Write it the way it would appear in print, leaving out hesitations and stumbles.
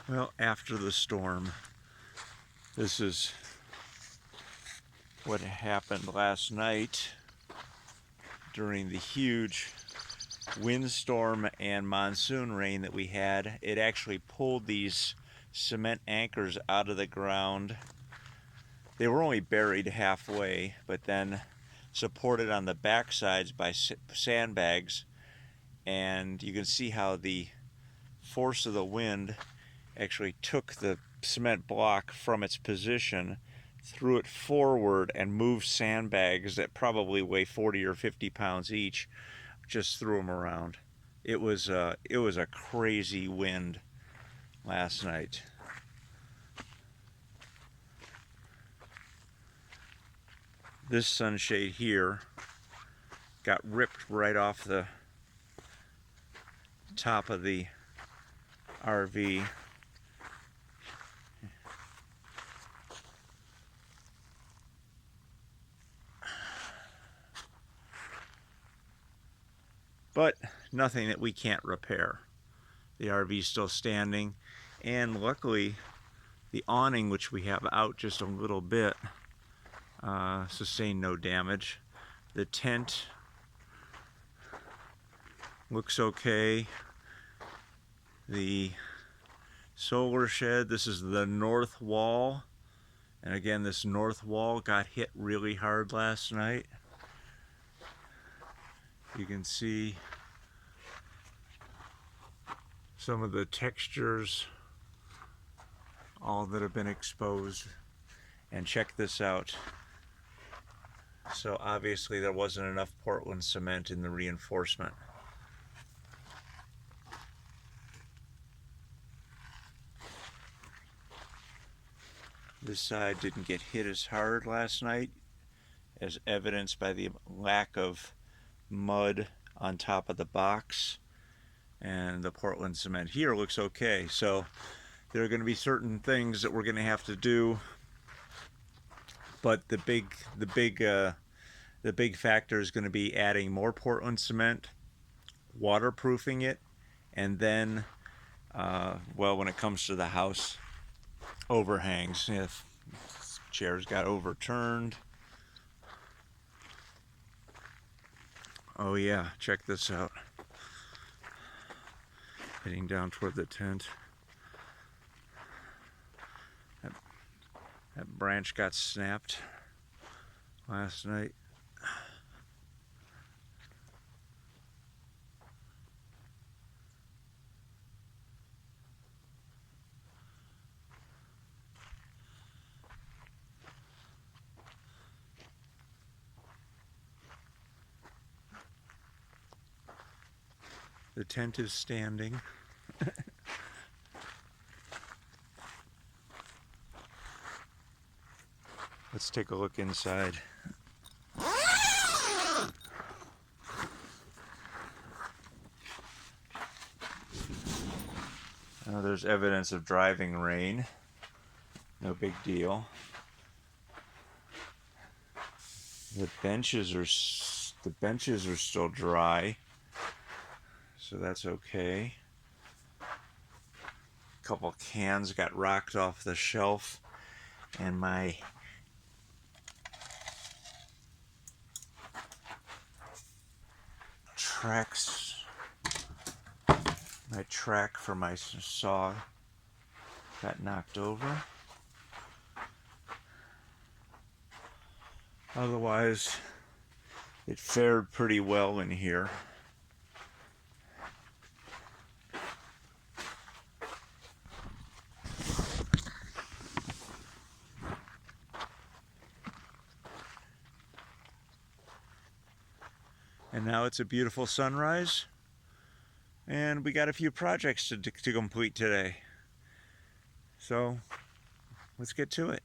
Well, after the storm, this is what happened last night during the huge windstorm and monsoon rain that we had. It actually pulled these cement anchors out of the ground. They were only buried halfway, but then supported on the back sides by sandbags. And you can see how the force of the wind actually took the cement block from its position, threw it forward, and moved sandbags that probably weigh 40 or 50 pounds each, just threw them around. It was a crazy wind last night. This sunshade here got ripped right off the top of the RV. But nothing that we can't repair. The RV is still standing, and luckily the awning, which we have out just a little bit, sustained no damage. The tent looks okay. The solar shed, this is the north wall, and again this north wall got hit really hard last night. You can see some of the textures, all that have been exposed. And check this out. So obviously there wasn't enough Portland cement in the reinforcement. This side didn't get hit as hard last night, as evidenced by the lack of mud on top of the box, and the Portland cement here looks okay. So there are going to be certain things that we're going to have to do, but the big factor is going to be adding more Portland cement, waterproofing it, and then well, when it comes to the house overhangs, if chairs got overturned. Oh yeah, check this out. Heading down toward the tent. That branch got snapped last night. The tent is standing. Let's take a look inside. There's evidence of driving rain. No big deal. The benches are still dry, so that's okay. A couple cans got rocked off the shelf, and my track for my saw got knocked over. Otherwise, it fared pretty well in here. And now it's a beautiful sunrise, and we got a few projects to complete today. So let's get to it.